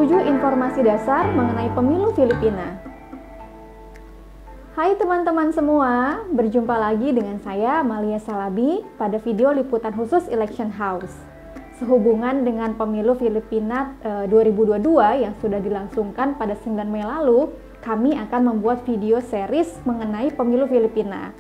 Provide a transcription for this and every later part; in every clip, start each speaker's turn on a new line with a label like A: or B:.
A: 7 informasi dasar mengenai pemilu Filipina. Hai teman-teman semua, berjumpa lagi dengan saya Malia Salabi pada video liputan khusus Election House. Sehubungan dengan pemilu Filipina 2022 yang sudah dilangsungkan pada 9 Mei lalu, kami akan membuat video series mengenai pemilu Filipina.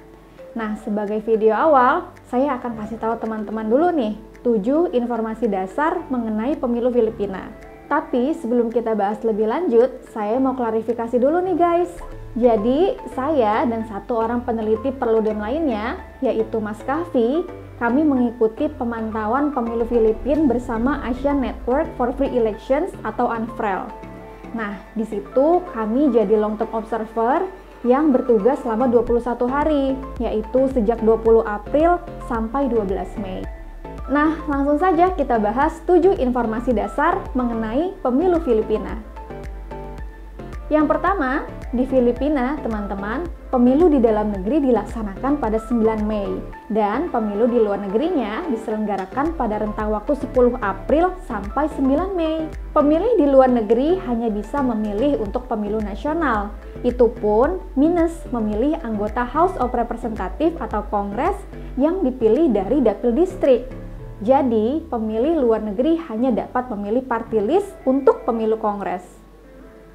A: Nah, sebagai video awal, saya akan kasih tahu teman-teman dulu nih, 7 informasi dasar mengenai pemilu Filipina. Tapi sebelum kita bahas lebih lanjut, saya mau klarifikasi dulu nih guys. Jadi, saya dan satu orang peneliti Perludem lainnya, yaitu Mas Kahvi, kami mengikuti pemantauan pemilu Filipina bersama Asian Network for Free Elections atau ANFREL. Nah, di situ kami jadi long term observer yang bertugas selama 21 hari, yaitu sejak 20 April sampai 12 Mei. Nah, langsung saja kita bahas 7 informasi dasar mengenai pemilu Filipina. Yang pertama, di Filipina, teman-teman, pemilu di dalam negeri dilaksanakan pada 9 Mei dan pemilu di luar negerinya diselenggarakan pada rentang waktu 10 April sampai 9 Mei. Pemilih di luar negeri hanya bisa memilih untuk pemilu nasional. Itu pun minus memilih anggota House of Representatives atau Kongres yang dipilih dari dapil distrik. Jadi, pemilih luar negeri hanya dapat memilih party list untuk pemilu Kongres.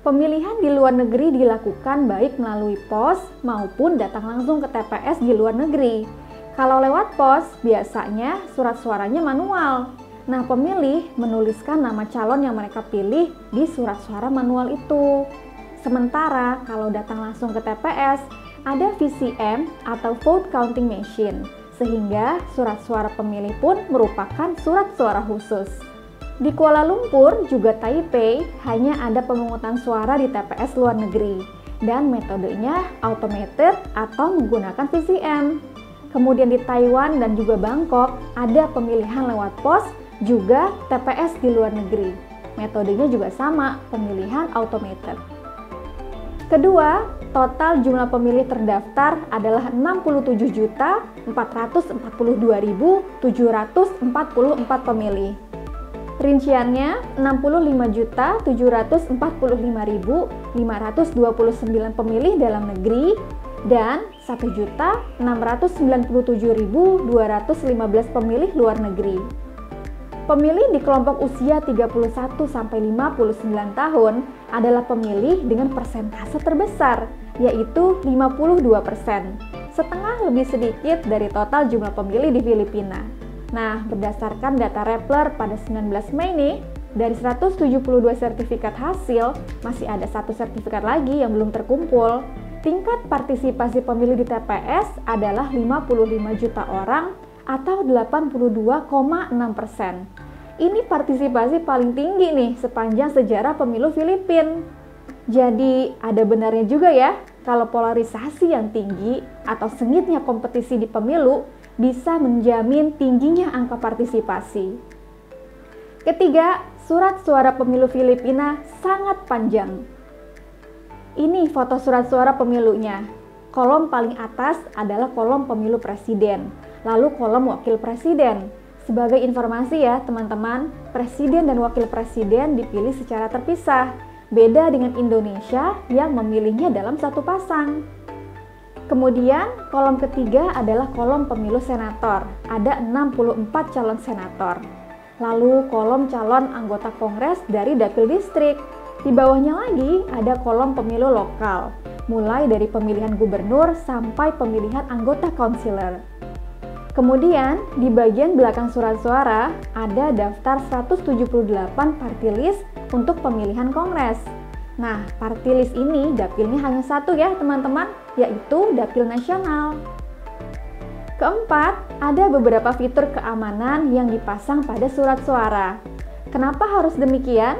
A: Pemilihan di luar negeri dilakukan baik melalui pos maupun datang langsung ke TPS di luar negeri. Kalau lewat pos, biasanya surat suaranya manual. Nah, pemilih menuliskan nama calon yang mereka pilih di surat suara manual itu. Sementara kalau datang langsung ke TPS, ada VCM atau Vote Counting Machine, sehingga surat suara pemilih pun merupakan surat suara khusus. Di Kuala Lumpur, juga Taipei, hanya ada pemungutan suara di TPS luar negeri, dan metodenya automated atau menggunakan VCM. Kemudian di Taiwan dan juga Bangkok, ada pemilihan lewat pos, juga TPS di luar negeri. Metodenya juga sama, pemilihan automated. Kedua, total jumlah pemilih terdaftar adalah 67.442.744 pemilih. Rinciannya 65.745.529 pemilih dalam negeri dan 1.697.215 pemilih luar negeri. Pemilih di kelompok usia 31-59 tahun adalah pemilih dengan persentase terbesar, yaitu 52%, setengah lebih sedikit dari total jumlah pemilih di Filipina. Nah, berdasarkan data Rappler pada 19 Mei nih, dari 172 sertifikat hasil, masih ada 1 sertifikat lagi yang belum terkumpul. Tingkat partisipasi pemilih di TPS adalah 55 juta orang atau 82,6%. Ini partisipasi paling tinggi nih sepanjang sejarah pemilu Filipina. Jadi ada benarnya juga ya, kalau polarisasi yang tinggi atau sengitnya kompetisi di pemilu bisa menjamin tingginya angka partisipasi. Ketiga, surat suara pemilu Filipina sangat panjang. Ini foto surat suara pemilunya. Kolom paling atas adalah kolom pemilu presiden, lalu kolom wakil presiden. Sebagai informasi ya teman-teman, presiden dan wakil presiden dipilih secara terpisah, beda dengan Indonesia yang memilihnya dalam satu pasang. Kemudian, kolom ketiga adalah kolom pemilu senator, ada 64 calon senator. Lalu kolom calon anggota kongres dari dapil distrik. Di bawahnya lagi ada kolom pemilu lokal, mulai dari pemilihan gubernur sampai pemilihan anggota konselor. Kemudian, di bagian belakang surat suara ada daftar 178 party list untuk pemilihan kongres. Nah, party list ini dapilnya hanya satu ya teman-teman, yaitu dapil nasional. Keempat, ada beberapa fitur keamanan yang dipasang pada surat suara. Kenapa harus demikian?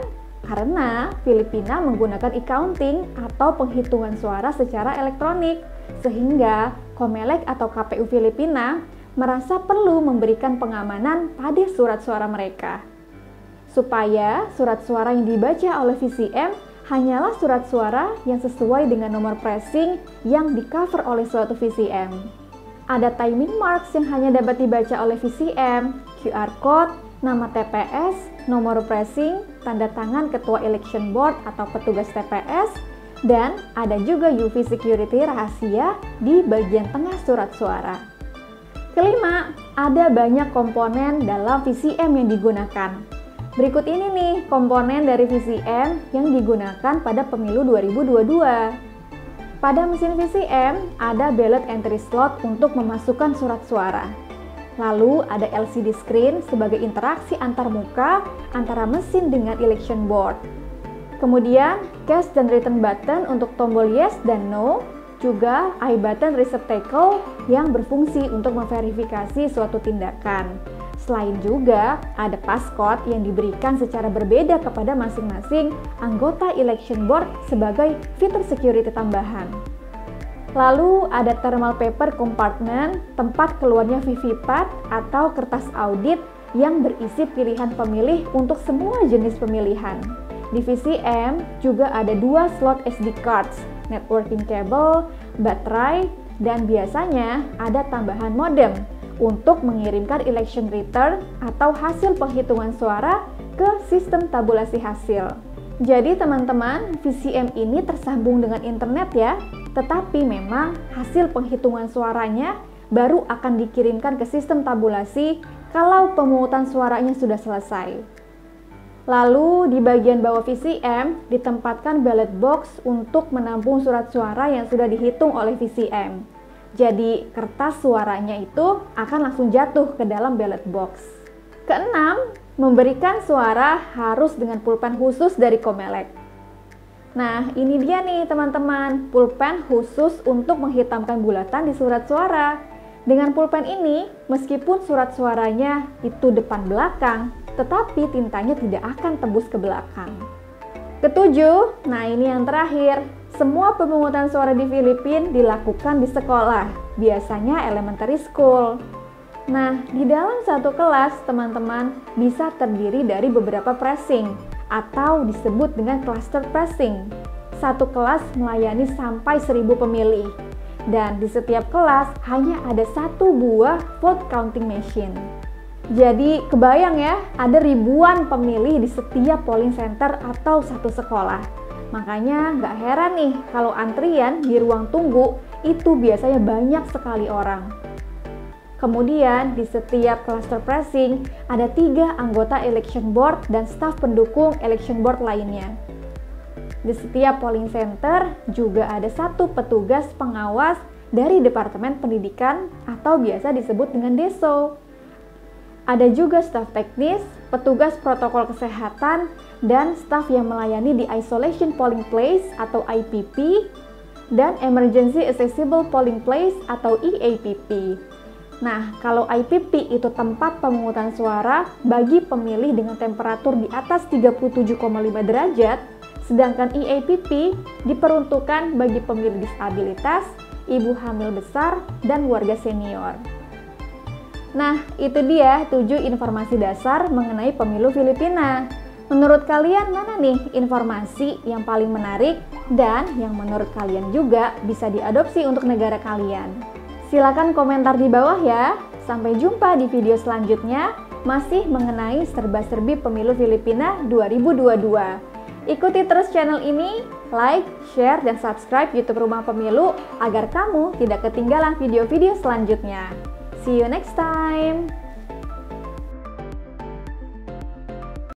A: Karena Filipina menggunakan e-counting atau penghitungan suara secara elektronik, sehingga Comelec atau KPU Filipina merasa perlu memberikan pengamanan pada surat suara mereka. Supaya surat suara yang dibaca oleh VCM hanyalah surat suara yang sesuai dengan nomor pressing yang di-cover oleh suatu VCM. Ada timing marks yang hanya dapat dibaca oleh VCM, QR code, nama TPS, nomor pressing, tanda tangan ketua election board atau petugas TPS, dan ada juga UV security rahasia di bagian tengah surat suara. Kelima, ada banyak komponen dalam VCM yang digunakan. Berikut ini nih komponen dari VCM yang digunakan pada pemilu 2022. Pada mesin VCM ada ballot entry slot untuk memasukkan surat suara. Lalu ada LCD screen sebagai interaksi antar muka antara mesin dengan election board. Kemudian cast dan return button untuk tombol yes dan no, juga I button receptacle yang berfungsi untuk memverifikasi suatu tindakan. Selain juga ada passcode yang diberikan secara berbeda kepada masing-masing anggota election board sebagai fitur security tambahan. Lalu ada thermal paper compartment, tempat keluarnya VVPAT atau kertas audit yang berisi pilihan pemilih untuk semua jenis pemilihan. Di VCM juga ada 2 slot SD cards, networking cable, baterai, dan biasanya ada tambahan modem untuk mengirimkan election return atau hasil penghitungan suara ke sistem tabulasi hasil. Jadi teman-teman, VCM ini tersambung dengan internet ya, tetapi memang hasil penghitungan suaranya baru akan dikirimkan ke sistem tabulasi kalau pemungutan suaranya sudah selesai. Lalu di bagian bawah VCM ditempatkan ballot box untuk menampung surat suara yang sudah dihitung oleh VCM. Jadi kertas suaranya itu akan langsung jatuh ke dalam ballot box. Keenam, memberikan suara harus dengan pulpen khusus dari Comelec. Nah, ini dia nih teman-teman, pulpen khusus untuk menghitamkan bulatan di surat suara. Dengan pulpen ini, meskipun surat suaranya itu depan belakang, tetapi tintanya tidak akan tembus ke belakang. Ketujuh, nah ini yang terakhir, semua pemungutan suara di Filipina dilakukan di sekolah, biasanya elementary school. Nah, di dalam satu kelas, teman-teman bisa terdiri dari beberapa pressing atau disebut dengan cluster pressing. Satu kelas melayani sampai 1000 pemilih, dan di setiap kelas hanya ada 1 buah vote counting machine. Jadi kebayang ya, ada ribuan pemilih di setiap polling center atau satu sekolah. Makanya nggak heran nih kalau antrian di ruang tunggu itu biasanya banyak sekali orang. Kemudian di setiap cluster pressing ada 3 anggota election board dan staf pendukung election board lainnya. Di setiap polling center juga ada 1 petugas pengawas dari Departemen Pendidikan atau biasa disebut dengan DESO. Ada juga staf teknis, petugas protokol kesehatan, dan staf yang melayani di Isolation Polling Place atau IPP, dan Emergency Accessible Polling Place atau EAPP. Nah, kalau IPP itu tempat pemungutan suara bagi pemilih dengan temperatur di atas 37,5 derajat, sedangkan EAPP diperuntukkan bagi pemilih disabilitas, ibu hamil besar, dan warga senior. Nah, itu dia 7 informasi dasar mengenai pemilu Filipina. Menurut kalian mana nih informasi yang paling menarik dan yang menurut kalian juga bisa diadopsi untuk negara kalian? Silakan komentar di bawah ya. Sampai jumpa di video selanjutnya, masih mengenai serba-serbi pemilu Filipina 2022. Ikuti terus channel ini, like, share, dan subscribe YouTube Rumah Pemilu agar kamu tidak ketinggalan video-video selanjutnya. See you next time!